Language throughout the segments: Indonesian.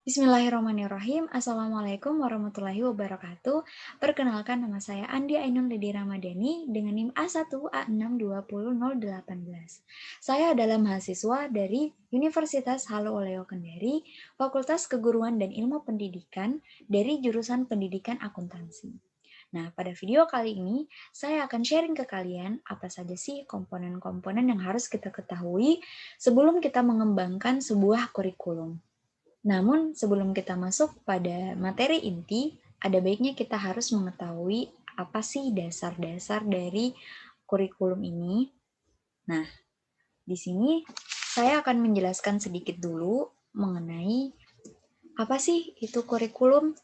Bismillahirrahmanirrahim. Assalamualaikum warahmatullahi wabarakatuh. Perkenalkan, nama saya Andi Ainun Lidi Ramadhani dengan NIM A1A620018. Saya adalah mahasiswa dari Universitas Halu Oleo Kendari, Fakultas Keguruan dan Ilmu Pendidikan dari jurusan Pendidikan Akuntansi. Nah, pada video kali ini saya akan sharing ke kalian apa saja sih komponen-komponen yang harus kita ketahui sebelum kita mengembangkan sebuah kurikulum. Namun, sebelum kita masuk pada materi inti, ada baiknya kita harus mengetahui apa sih dasar-dasar dari kurikulum ini. Nah, di sini saya akan menjelaskan sedikit dulu mengenai apa sih itu kurikulum.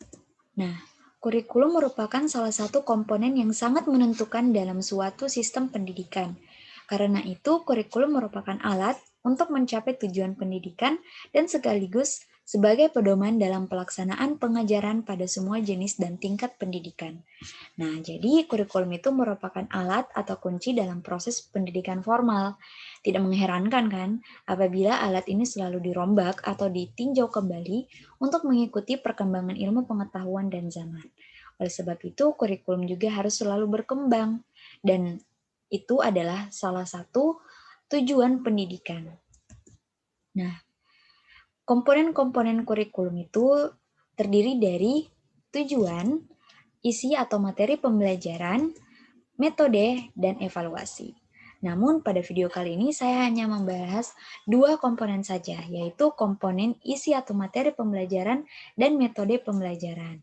Nah, kurikulum merupakan salah satu komponen yang sangat menentukan dalam suatu sistem pendidikan. Karena itu, kurikulum merupakan alat untuk mencapai tujuan pendidikan dan sekaligus sebagai pedoman dalam pelaksanaan pengajaran pada semua jenis dan tingkat pendidikan. Nah, jadi kurikulum itu merupakan alat atau kunci dalam proses pendidikan formal. Tidak mengherankan kan, apabila alat ini selalu dirombak atau ditinjau kembali untuk mengikuti perkembangan ilmu pengetahuan dan zaman. Oleh sebab itu, kurikulum juga harus selalu berkembang, dan itu adalah salah satu tujuan pendidikan. Nah, komponen-komponen kurikulum itu terdiri dari tujuan, isi atau materi pembelajaran, metode, dan evaluasi. Namun pada video kali ini saya hanya membahas dua komponen saja, yaitu komponen isi atau materi pembelajaran dan metode pembelajaran.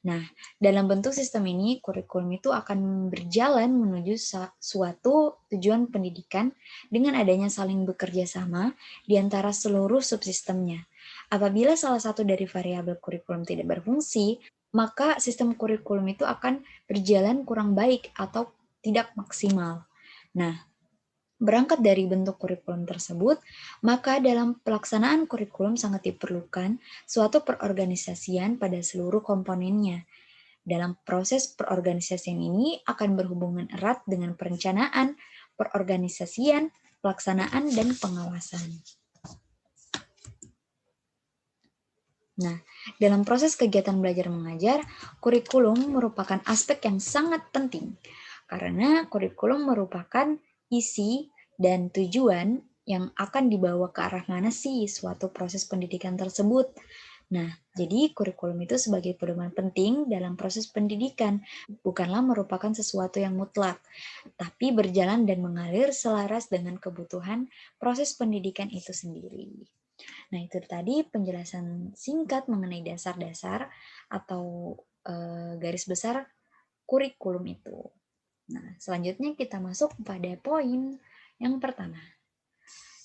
Nah, dalam bentuk sistem ini, kurikulum itu akan berjalan menuju suatu tujuan pendidikan dengan adanya saling bekerja sama di antara seluruh subsistemnya. Apabila salah satu dari variabel kurikulum tidak berfungsi, maka sistem kurikulum itu akan berjalan kurang baik atau tidak maksimal. Nah, berangkat dari bentuk kurikulum tersebut, maka dalam pelaksanaan kurikulum sangat diperlukan suatu perorganisasian pada seluruh komponennya. Dalam proses perorganisasian ini akan berhubungan erat dengan perencanaan, perorganisasian, pelaksanaan, dan pengawasan. Nah, dalam proses kegiatan belajar mengajar, kurikulum merupakan aspek yang sangat penting karena kurikulum merupakan isi dan tujuan yang akan dibawa ke arah mana sih suatu proses pendidikan tersebut. Nah, jadi kurikulum itu sebagai pedoman penting dalam proses pendidikan, bukanlah merupakan sesuatu yang mutlak, tapi berjalan dan mengalir selaras dengan kebutuhan proses pendidikan itu sendiri. Nah, itu tadi penjelasan singkat mengenai dasar-dasar atau garis besar kurikulum itu. Nah, selanjutnya kita masuk pada poin yang pertama,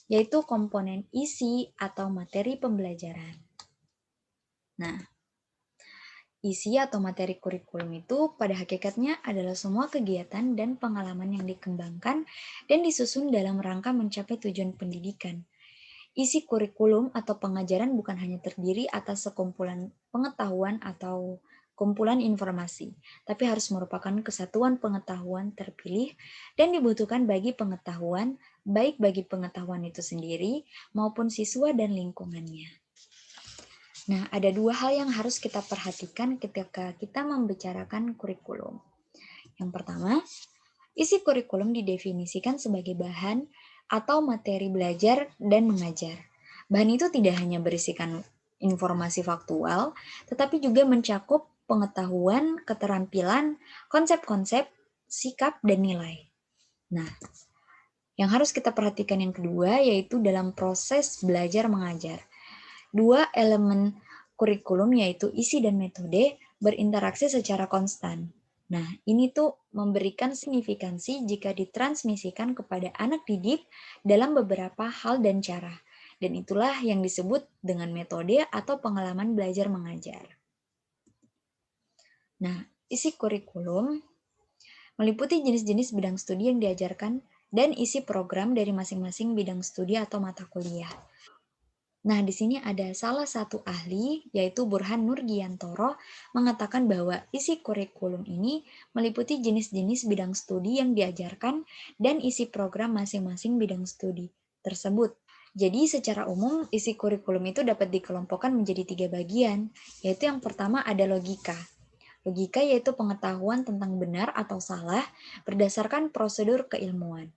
yaitu komponen isi atau materi pembelajaran. Nah, isi atau materi kurikulum itu pada hakikatnya adalah semua kegiatan dan pengalaman yang dikembangkan dan disusun dalam rangka mencapai tujuan pendidikan. Isi kurikulum atau pengajaran bukan hanya terdiri atas sekumpulan pengetahuan atau kumpulan informasi, tapi harus merupakan kesatuan pengetahuan terpilih dan dibutuhkan bagi pengetahuan, baik bagi pengetahuan itu sendiri maupun siswa dan lingkungannya. Nah, ada dua hal yang harus kita perhatikan ketika kita membicarakan kurikulum. Yang pertama, isi kurikulum didefinisikan sebagai bahan atau materi belajar dan mengajar. Bahan itu tidak hanya berisikan informasi faktual, tetapi juga mencakup pengetahuan, keterampilan, konsep-konsep, sikap, dan nilai. Nah, yang harus kita perhatikan yang kedua yaitu dalam proses belajar mengajar. Dua elemen kurikulum yaitu isi dan metode berinteraksi secara konstan. Nah, ini tuh memberikan signifikansi jika ditransmisikan kepada anak didik dalam beberapa hal dan cara. Dan itulah yang disebut dengan metode atau pengalaman belajar mengajar. Nah, isi kurikulum meliputi jenis-jenis bidang studi yang diajarkan dan isi program dari masing-masing bidang studi atau mata kuliah. Nah, di sini ada salah satu ahli, yaitu Burhan Nurgiantoro, mengatakan bahwa isi kurikulum ini meliputi jenis-jenis bidang studi yang diajarkan dan isi program masing-masing bidang studi tersebut. Jadi secara umum isi kurikulum itu dapat dikelompokkan menjadi 3 bagian, yaitu yang pertama ada logika. Logika yaitu pengetahuan tentang benar atau salah berdasarkan prosedur keilmuan.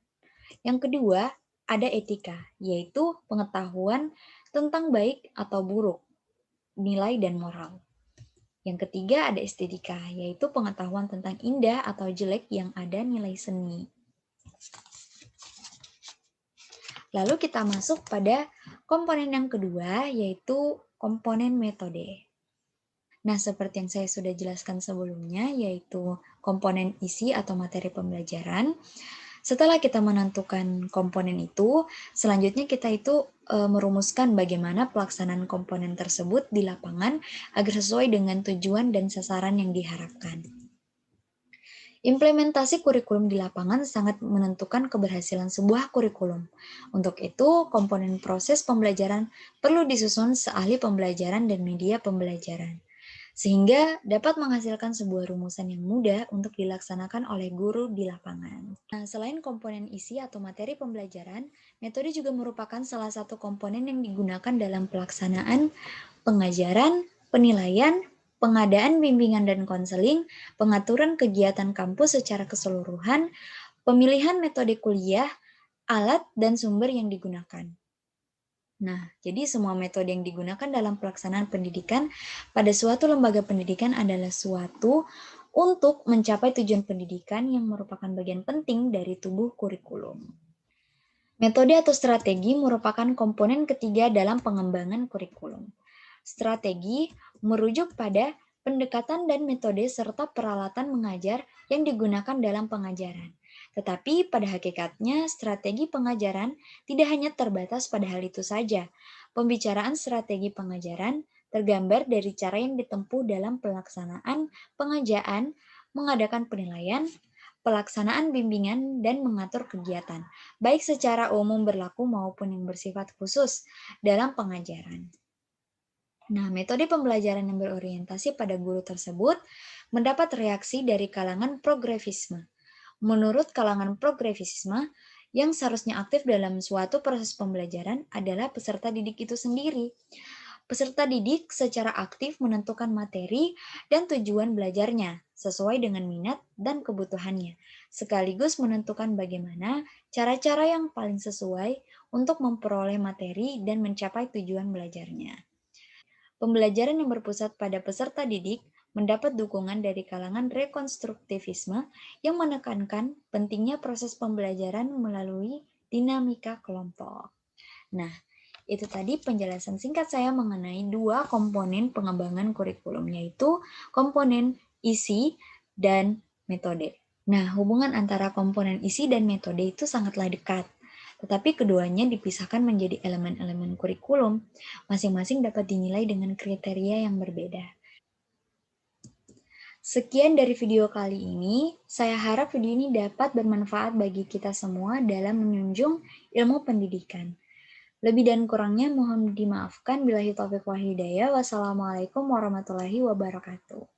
Yang kedua ada etika, yaitu pengetahuan tentang baik atau buruk, nilai dan moral. Yang ketiga ada estetika, yaitu pengetahuan tentang indah atau jelek yang ada nilai seni. Lalu kita masuk pada komponen yang kedua, yaitu komponen metode. Nah, seperti yang saya sudah jelaskan sebelumnya, yaitu komponen isi atau materi pembelajaran. Setelah kita menentukan komponen itu, selanjutnya kita itu merumuskan bagaimana pelaksanaan komponen tersebut di lapangan agar sesuai dengan tujuan dan sasaran yang diharapkan. Implementasi kurikulum di lapangan sangat menentukan keberhasilan sebuah kurikulum. Untuk itu, komponen proses pembelajaran perlu disusun seahli pembelajaran dan media pembelajaran, sehingga dapat menghasilkan sebuah rumusan yang mudah untuk dilaksanakan oleh guru di lapangan. Nah, selain komponen isi atau materi pembelajaran, metode juga merupakan salah satu komponen yang digunakan dalam pelaksanaan pengajaran, penilaian, pengadaan bimbingan dan konseling, pengaturan kegiatan kampus secara keseluruhan, pemilihan metode kuliah, alat, dan sumber yang digunakan. Nah, jadi semua metode yang digunakan dalam pelaksanaan pendidikan pada suatu lembaga pendidikan adalah suatu untuk mencapai tujuan pendidikan yang merupakan bagian penting dari tubuh kurikulum. Metode atau strategi merupakan komponen ketiga dalam pengembangan kurikulum. Strategi merujuk pada pendekatan dan metode serta peralatan mengajar yang digunakan dalam pengajaran. Tetapi pada hakikatnya strategi pengajaran tidak hanya terbatas pada hal itu saja. Pembicaraan strategi pengajaran tergambar dari cara yang ditempuh dalam pelaksanaan pengajaran, mengadakan penilaian, pelaksanaan bimbingan, dan mengatur kegiatan, baik secara umum berlaku maupun yang bersifat khusus dalam pengajaran. Nah, metode pembelajaran yang berorientasi pada guru tersebut mendapat reaksi dari kalangan progresisme. Menurut kalangan progresisme, yang seharusnya aktif dalam suatu proses pembelajaran adalah peserta didik itu sendiri. Peserta didik secara aktif menentukan materi dan tujuan belajarnya sesuai dengan minat dan kebutuhannya, sekaligus menentukan bagaimana cara-cara yang paling sesuai untuk memperoleh materi dan mencapai tujuan belajarnya. Pembelajaran yang berpusat pada peserta didik mendapat dukungan dari kalangan rekonstruktivisme yang menekankan pentingnya proses pembelajaran melalui dinamika kelompok. Nah, itu tadi penjelasan singkat saya mengenai dua komponen pengembangan kurikulum, yaitu komponen isi dan metode. Nah, hubungan antara komponen isi dan metode itu sangatlah dekat, tetapi keduanya dipisahkan menjadi elemen-elemen kurikulum. Masing-masing dapat dinilai dengan kriteria yang berbeda. Sekian dari video kali ini. Saya harap video ini dapat bermanfaat bagi kita semua dalam menjunjung ilmu pendidikan. Lebih dan kurangnya mohon dimaafkan. Billahi taufiq wal hidayah. Wassalamualaikum warahmatullahi wabarakatuh.